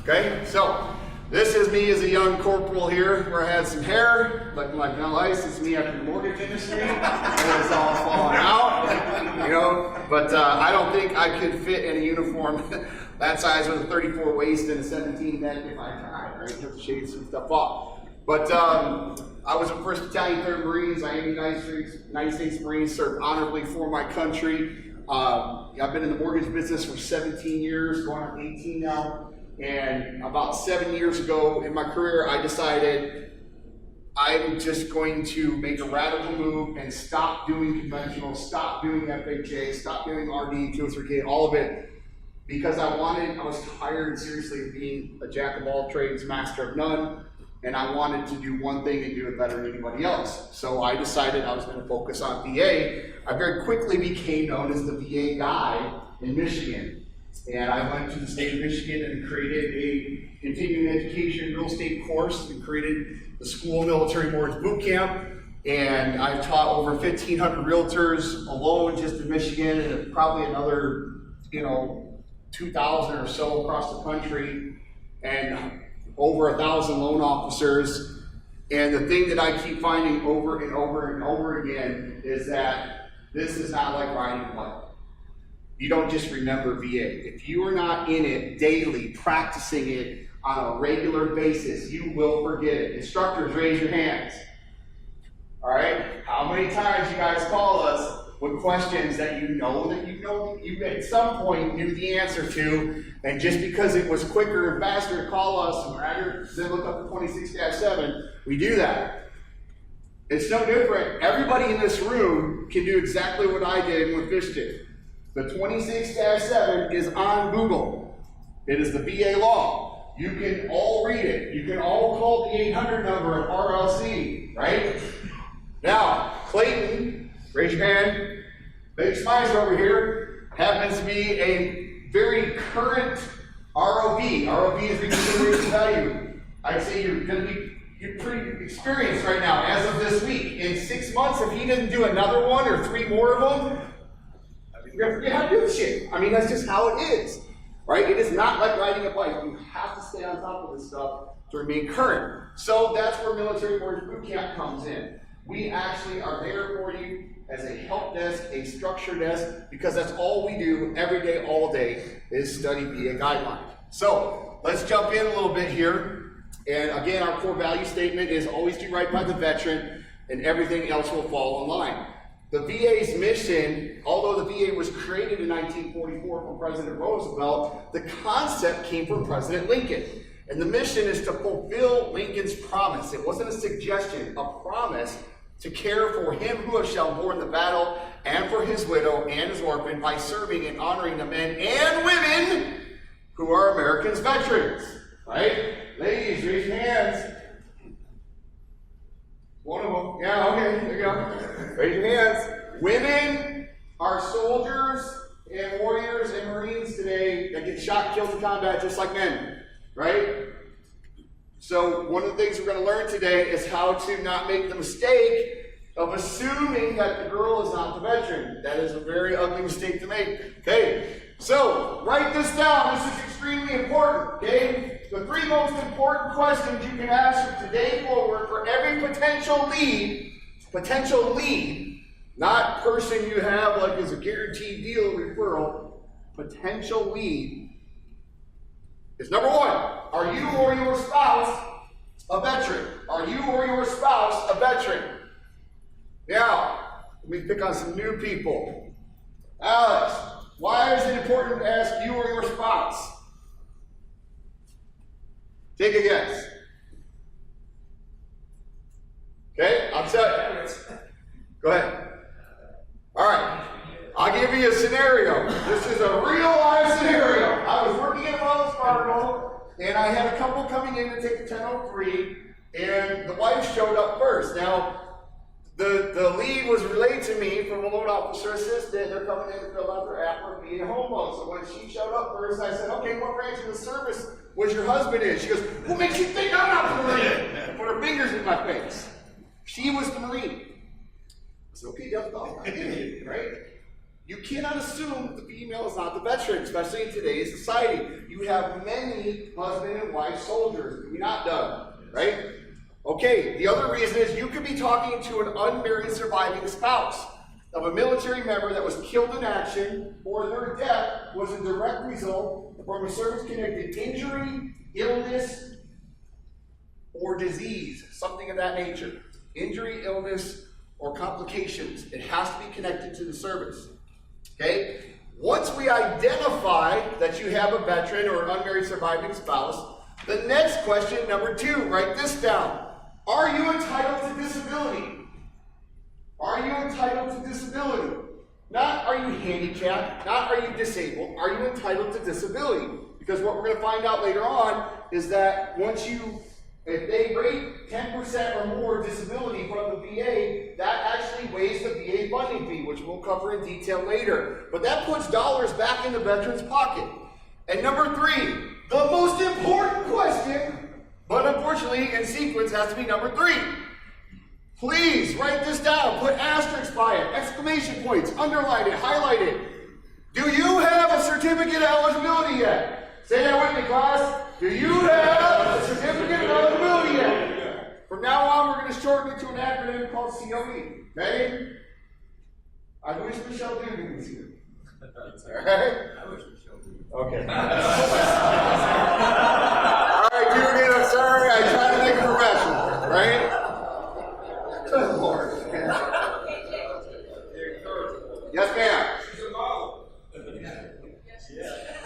Okay, so this is me as a young corporal here, where I had some hair, like vanilla ice. It's me after the mortgage industry, and it's all falling out, you know. But I don't think I could fit in a uniform that size with a 34 waist and a 17 neck if I tried, right? You have to shave some stuff off. But I was a 1st Battalion, 3rd Marines. I am United States Marines, served honorably for my country. I've been in the mortgage business for 17 years, going on 18 now. And about 7 years ago in my career, I decided I'm just going to make a radical move and stop doing conventional, stop doing FHA, stop doing RD, 203K, all of it, because I was tired, seriously, of being a jack of all trades, master of none, and I wanted to do one thing and do it better than anybody else. So I decided I was going to focus on VA. I very quickly became known as the VA guy in Michigan. And I went to the state of Michigan and created a continuing education real estate course and created the School Military Mortgage Boot Camp. And I've taught over 1,500 realtors alone just in Michigan, and probably another, 2,000 or so across the country, and over 1,000 loan officers. And the thing that I keep finding over and over and over again is that this is not like riding a bike. You don't just remember VA. If you are not in it daily, practicing it on a regular basis, you will forget it. Instructors, raise your hands. All right? How many times you guys call us with questions that you at some point knew the answer to, and just because it was quicker and faster to call us and rather than look up the 26-7, we do that. It's no different. Everybody in this room can do exactly what I did and what Fish did. The 26-7 is on Google. It is the VA law. You can all read it. You can all call the 800 number at RLC, right? Now, Clayton, raise your hand. Big Spicer over here happens to be a very current ROV. ROV is reconsideration value. I'd say you're pretty experienced right now as of this week. In 6 months, if he didn't do another one or 3 more of them, you're gonna forget how to do the shit. I mean, that's just how it is, right? It is not like riding a bike. You have to stay on top of this stuff to remain current. So that's where Military Mortgage Boot Camp comes in. We actually are there for you as a help desk, a structure desk, because that's all we do every day, all day, is study VA guidelines. So let's jump in a little bit here. And again, our core value statement is always do right by the veteran, and everything else will fall in line. The VA's mission, although the VA was created in 1944 from President Roosevelt, the concept came from President Lincoln. And the mission is to fulfill Lincoln's promise. It wasn't a suggestion, a promise to care for him who shall bore in the battle and for his widow and his orphan by serving and honoring the men and women who are Americans' veterans. Right? Ladies, raise your hands. One of them. Yeah, okay, there you go. Raise your hands. Women are soldiers and warriors and Marines today that get shot, killed in combat just like men, right? So one of the things we're going to learn today is how to not make the mistake of assuming that the girl is not the veteran. That is a very ugly mistake to make. Okay, so write this down. This is extremely important, okay? The 3 most important questions you can ask from today forward for every potential lead, not person you have like as a guaranteed deal referral, potential lead, is number 1, are you or your spouse a veteran? Are you or your spouse a veteran? Now, let me pick on some new people. Alex, why is it important to ask you or your spouse? Take a guess. Okay, I'll tell you. Go ahead. All right, I'll give you a scenario. This is a real life scenario. I was working at Wells Fargo, and I had a couple coming in to take the 1003, and the wife showed up first. Now, the lead was relayed to me from a loan officer assistant. They're coming in to fill out their app for being a home loan. So when she showed up first, I said, okay, what branch of the service was your husband in? She goes, what makes you think I'm not the Marine? Put her fingers in my face. She was the Marine. I said, okay, that's all right? You cannot assume that the female is not the veteran, especially in today's society. You have many husband and wife soldiers. Do we not, Doug? Right? Okay, the other reason is you could be talking to an unmarried surviving spouse of a military member that was killed in action, or their death was a direct result from a service-connected injury, illness, or disease, something of that nature. Injury, illness, or complications. It has to be connected to the service. Okay? Once we identify that you have a veteran or an unmarried surviving spouse, the next question, number 2, write this down. Are you entitled to disability? Are you entitled to disability? Not are you handicapped, not are you disabled, are you entitled to disability? Because what we're going to find out later on is that if they rate 10% or more disability from the VA, that actually weighs the VA funding fee, which we'll cover in detail later. But that puts dollars back in the veteran's pocket. And number 3, the most important question, but unfortunately in sequence has to be number 3. Please write this down, put asterisks by it, exclamation points, underline it, highlight it. Do you have a certificate of eligibility yet? Say that with me, class. Do you have a certificate of eligibility yet? From now on, we're going to shorten it to an acronym called COE. Okay? I wish Michelle Dugan was here. Alright? I wish Michelle Dugan. Okay. Alright, Dugan, I'm sorry. I try to make it professional. Right? Good Lord. Yes, ma'am. She's a model.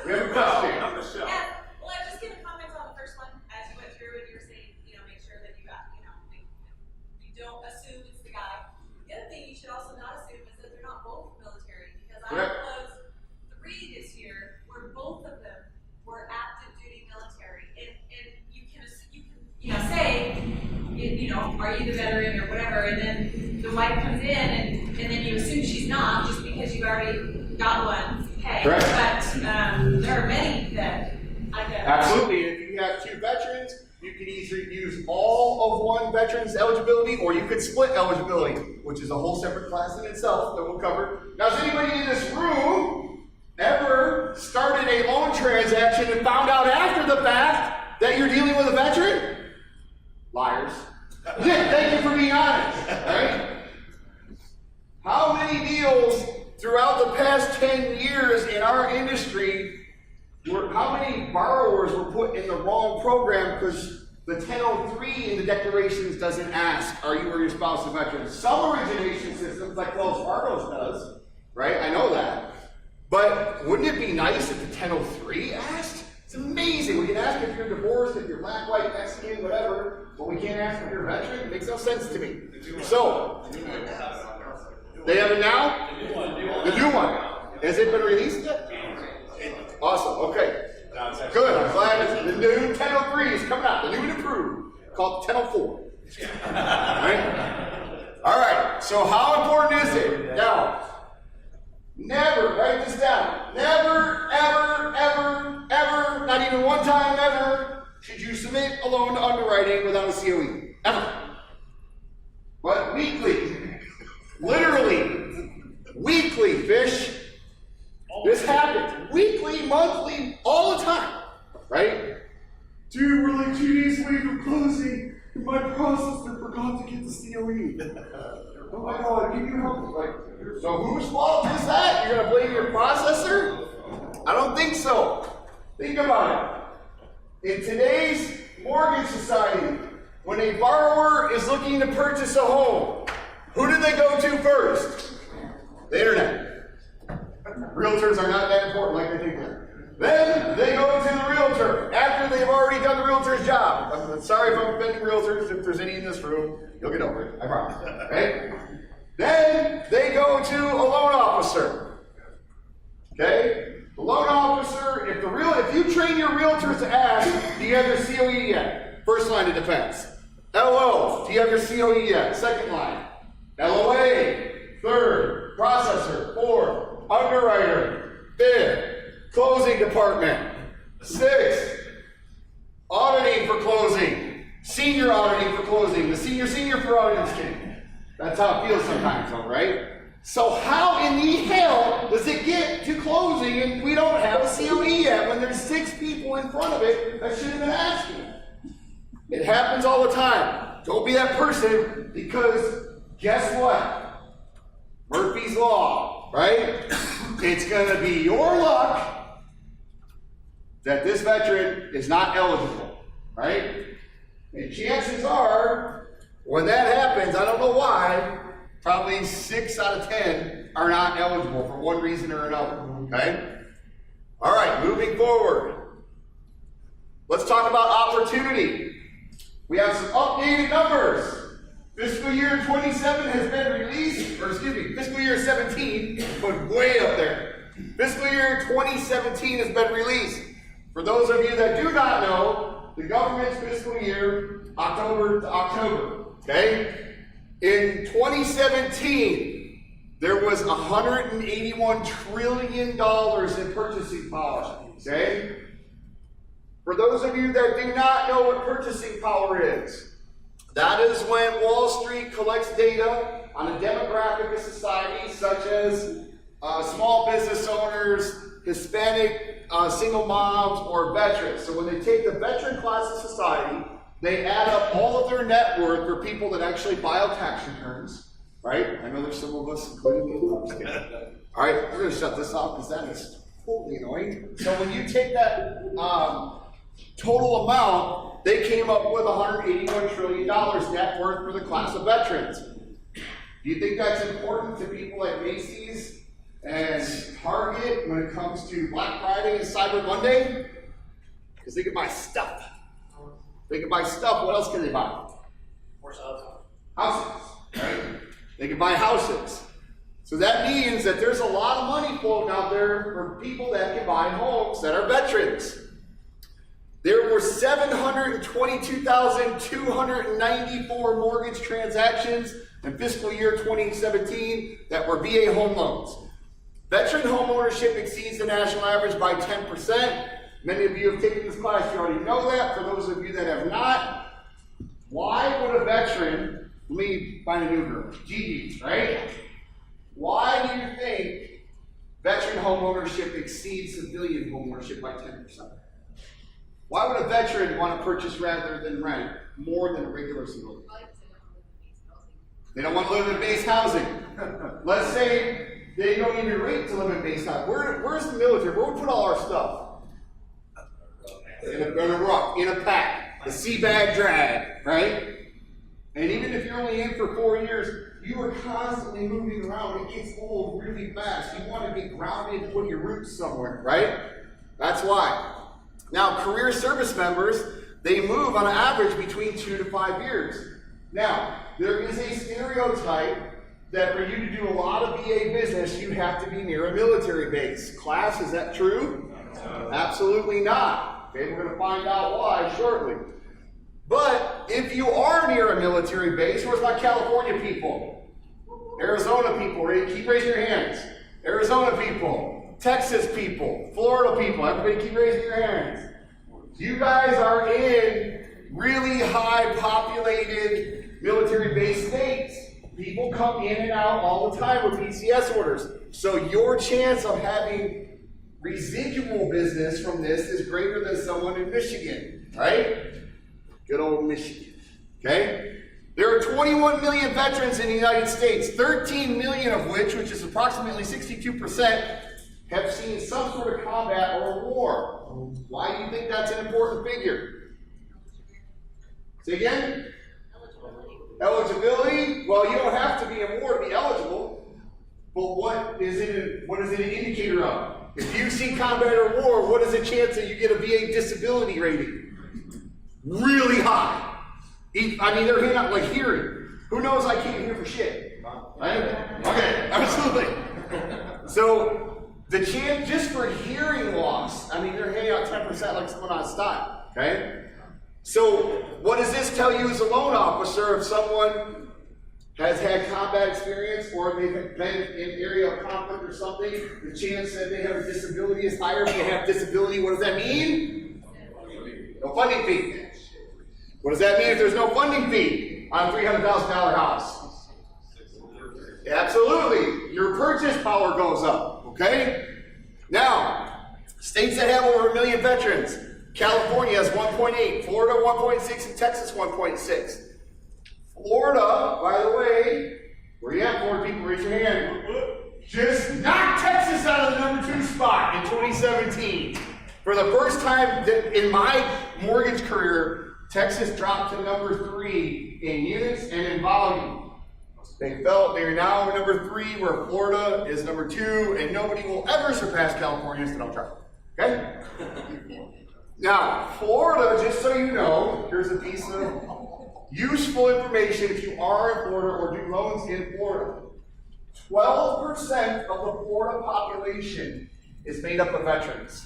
We have a question. I'm Michelle. Yeah. Well, I was just giving comments on the first one as you went through and you were saying, make sure that you got, you don't assume it's the guy. The other thing you should also not assume is that they're not both military, because I closed 3 this year where both of them were active duty military, and you can say, are you the veteran or whatever, and then the wife comes in and then you assume she's not just because you already got one. Okay, correct. But there are many that I get. Absolutely. If you have 2 veterans, you can either use all of one veteran's eligibility, or you could split eligibility, which is a whole separate class in itself that we'll cover. Now, has anybody in this room ever started a loan transaction and found out after the fact that you're dealing with a veteran? Liars. Thank you for being honest. Right? How many deals throughout the past 10 years in our industry, how many borrowers were put in the wrong program because the 1003 in the declarations doesn't ask, are you or your spouse a veteran? Some origination systems, like Wells Fargo's does, right? I know that. But wouldn't it be nice if the 1003 asked? It's amazing. We can ask if you're divorced, if you're black, white, Mexican, whatever, but we can't ask if you're a veteran. It makes no sense to me. So, they have it now? The new one. Has it been released yet? Awesome. Okay. Good. I'm glad the new 1003 is coming out. The new and improved. Called 1004. All right. So how important is it? Now, never, write this down. Never, ever, ever, ever, not even one time ever, should you submit a loan to underwriting without a COE. Ever. But weekly. Literally. Weekly, fish. This happens. Weekly, monthly, all the time. Right? Dude, we're like 2 days away from closing, and my processor forgot to get the COE. Oh my God, can you help? Like, so whose fault is that? You're going to blame your processor? I don't think so. Think about it. In today's mortgage society, when a borrower is looking to purchase a home, who do they go to first? The internet. Realtors are not that important like they think they are. Then they go to the realtor after they've already done the realtor's job. I'm sorry if I'm offending realtors. If there's any in this room, you'll get over it. I promise. Okay? Then they go to a loan officer. Okay? The loan officer, if you train your realtors to ask, do you have your COE yet? First line of defense. LO, do you have your COE yet? Second line. LOA, third. Processor, fourth. Underwriter, fifth. Closing department, sixth. Auditing for closing. Senior auditing for closing. The senior for auditing. That's how it feels sometimes, all right? So how in the hell does it get to closing and we don't have a COE yet when there's 6 people in front of it that should have been asking? It happens all the time. Don't be that person, because guess what? Murphy's Law, right? It's going to be your luck that this veteran is not eligible, right? And chances are, when that happens, I don't know why, probably 6 out of 10 are not eligible for one reason or another, okay? All right, moving forward. Let's talk about opportunity. We have some updated numbers. Fiscal year 27 has been released, or excuse me, fiscal year 17, put way up there. Fiscal year 2017 has been released. For those of you that do not know, the government's fiscal year, October to October, okay? In 2017, there was $181 trillion in purchasing power, okay? For those of you that do not know what purchasing power is, that is when Wall Street collects data on a demographic of society, such as small business owners, Hispanic single moms, or veterans. So when they take the veteran class of society, they add up all of their net worth for people that actually file tax returns, right? I know there's some of us, including me. All right, we're going to shut this off because that is totally annoying. So when you take that total amount, they came up with $181 trillion net worth for the class of veterans. Do you think that's important to people like Macy's and Target when it comes to Black Friday and Cyber Monday? Because they can buy stuff. They can buy stuff. What else can they buy? More houses. Houses, right? They can buy houses. So that means that there's a lot of money floating out there for people that can buy homes that are veterans. There were 722,294 mortgage transactions in fiscal year 2017 that were VA home loans. Veteran home ownership exceeds the national average by 10%. Many of you have taken this class, you already know that. For those of you that have not, why would a veteran, let me find a new girl, Gigi, right? Why do you think veteran home ownership exceeds civilian home ownership by 10%? Why would a veteran want to purchase rather than rent more than a regular civilian? They don't want to live in base housing. Let's say they don't even rate to live in base housing. Where's the military? Where we put all our stuff? In a ruck, in a pack, a sea bag drag, right? And even if you're only in for 4 years, you are constantly moving around. It gets old really fast. You want to get grounded and put your roots somewhere, right? That's why. Now, career service members, they move on average between 2 to 5 years. Now, there is a stereotype that for you to do a lot of VA business, you have to be near a military base. Class, is that true? Absolutely not. Okay, we're going to find out why shortly. But if you are near a military base, where's my California people? Arizona people, keep raising your hands. Arizona people. Texas people, Florida people, everybody keep raising your hands. You guys are in really high populated military base states. People come in and out all the time with PCS orders. So your chance of having residual business from this is greater than someone in Michigan, right? Good old Michigan, okay? There are 21 million veterans in the United States, 13 million of which is approximately 62%, have seen some sort of combat or war. Why do you think that's an important figure? Say again? Eligibility? Well, you don't have to be in war to be eligible. But what is it an indicator of? If you've seen combat or war, what is the chance that you get a VA disability rating? Really high. I mean, they're handing out like hearing. Who knows I can't hear for shit? Right? Okay, absolutely. So, the chance just for hearing loss, I mean, they're handing out 10% like someone on stock, okay? So, what does this tell you as a loan officer if someone has had combat experience or they've been in an area of conflict or something? The chance that they have a disability is higher if they have disability. What does that mean? No funding fee. What does that mean if there's no funding fee on a $300,000 house? Absolutely. your purchase power goes up, okay? Now, states that have over 1 million veterans, California has 1.8, Florida 1.6, and Texas 1.6. Florida, by the way, where you at, Florida people, raise your hand, just knocked Texas out of the #2 spot in 2017. For the first time in my mortgage career, Texas dropped to #3 in units and in volume. They are now #3, where Florida is #2, and nobody will ever surpass California, so don't try. Okay? Now, Florida, just so you know, here's a piece of useful information if you are in Florida or do loans in Florida. 12% of the Florida population is made up of veterans.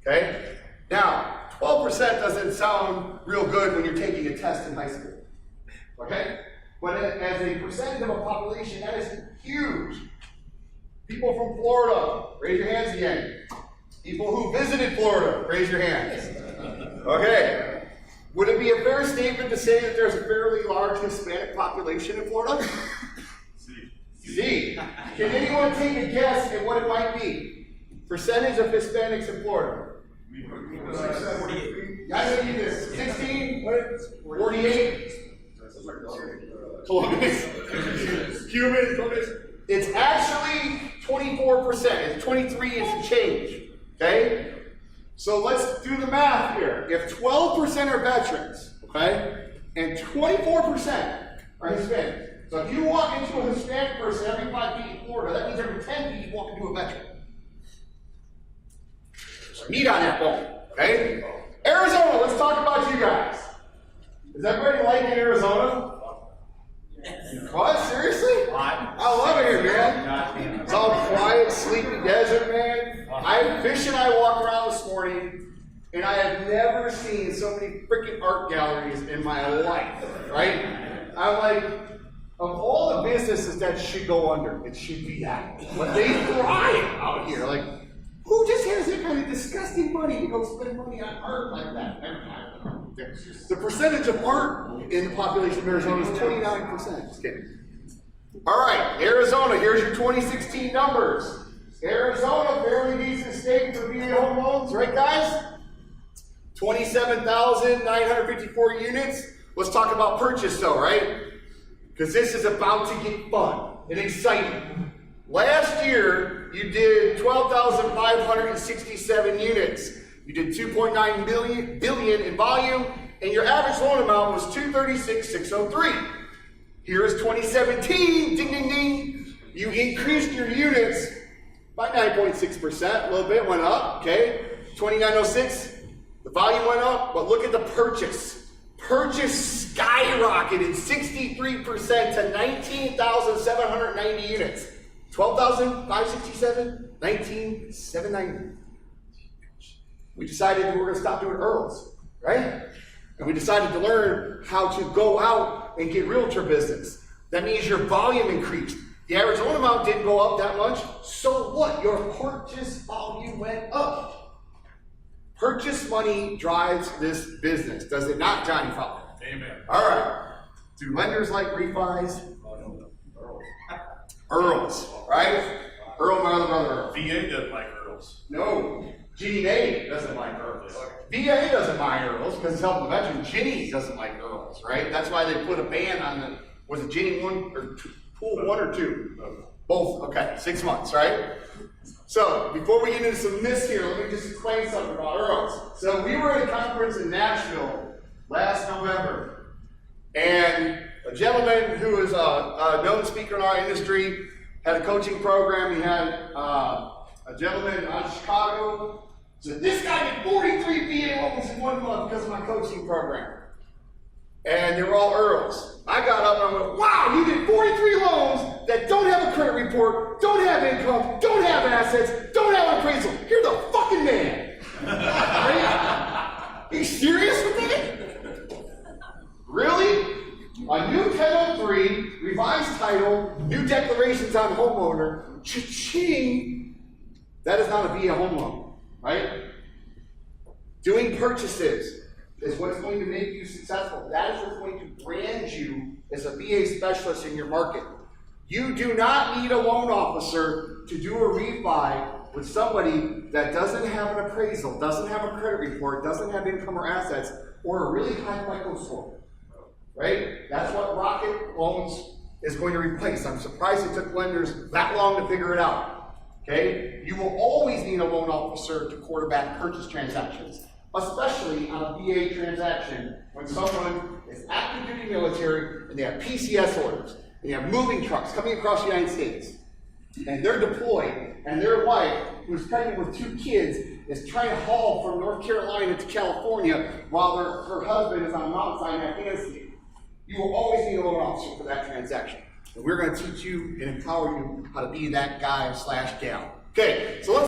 Okay? Now, 12% doesn't sound real good when you're taking a test in high school. Okay? But as a percentage of a population, that is huge. People from Florida, raise your hands again. People who visited Florida, raise your hands. Okay. Would it be a fair statement to say that there's a fairly large Hispanic population in Florida? C. Can anyone take a guess at what it might be? Percentage of Hispanics in Florida? 48. I know you did. 16? 48? Cubans? It's actually 24%. It's 23 and some change. Okay? So let's do the math here. If 12% are veterans, okay, and 24% are Hispanic. So if you walk into a Hispanic person every 5 feet in Florida, that means every 10 feet you walk into a veteran. Meat on that bone, okay? Arizona, let's talk about you guys. Is everybody liking Arizona? What? Seriously? I love it here, man. It's all quiet, sleepy desert, man. Fish and I walked around this morning, and I have never seen so many freaking art galleries in my life, right? I'm like, of all the businesses that should go under, it should be that. But they thrive out here. Like, who just has that kind of disgusting money to go spend money on art like that? The percentage of art in the population of Arizona is 29%. Just kidding. All right, Arizona, here's your 2016 numbers. Arizona, fairly decent state for VA home loans, right guys? 27,954 units. Let's talk about purchase though, right? Because this is about to get fun and exciting. Last year, you did 12,567 units. You did 2.9 billion in volume, and your average loan amount was 236,603. Here is 2017, ding, ding, ding. You increased your units by 9.6%, a little bit went up, okay? 2906, the volume went up, but look at the purchase. Purchase skyrocketed 63% to 19,790 units. 12,567, 19,790. We decided we were going to stop doing Earls, right? And we decided to learn how to go out and get realtor business. That means your volume increased. The average loan amount didn't go up that much. So what? Your purchase volume went up. Purchase money drives this business, does it not, Johnny Fowler? Amen. All right. Do lenders like refis? Earls, right? Earl, my other brother. VA doesn't like Earls. No. Ginny Mae doesn't like Earls. VA doesn't buy Earls because it's helping the veteran. Ginny doesn't like Earls, right? That's why they put a ban on the, was it Ginny 1 or 2? Pool 1 or 2? Both. Okay, 6 months, right? So, before we get into some myths here, let me just explain something about Earls. So, we were at a conference in Nashville last November, and a gentleman who is a known speaker in our industry had a coaching program. He had a gentleman out of Chicago said, this guy did 43 VA loans in 1 month because of my coaching program. And they were all Earls. I got up and I went, wow, you did 43 loans that don't have a credit report, don't have income, don't have assets, don't have an appraisal. You're the fucking man. Are you serious with that? Really? A new 1003, revised title, new declarations on homeowner, cha-ching. That is not a VA home loan, right? Doing purchases is what's going to make you successful. That is what's going to brand you as a VA specialist in your market. You do not need a loan officer to do a refi with somebody that doesn't have an appraisal, doesn't have a credit report, doesn't have income or assets, or a really high FICO score. Right? That's what Rocket Loans is going to replace. I'm surprised it took lenders that long to figure it out. Okay? You will always need a loan officer to quarterback purchase transactions, especially on a VA transaction when someone is active duty military and they have PCS orders, and they have moving trucks coming across the United States, and they're deployed, and their wife, who's pregnant with 2 kids, is trying to haul from North Carolina to California while her husband is on a mountainside in Afghanistan. You will always need a loan officer for that transaction. And we're going to teach you and empower you how to be that guy/gal. Okay, so let's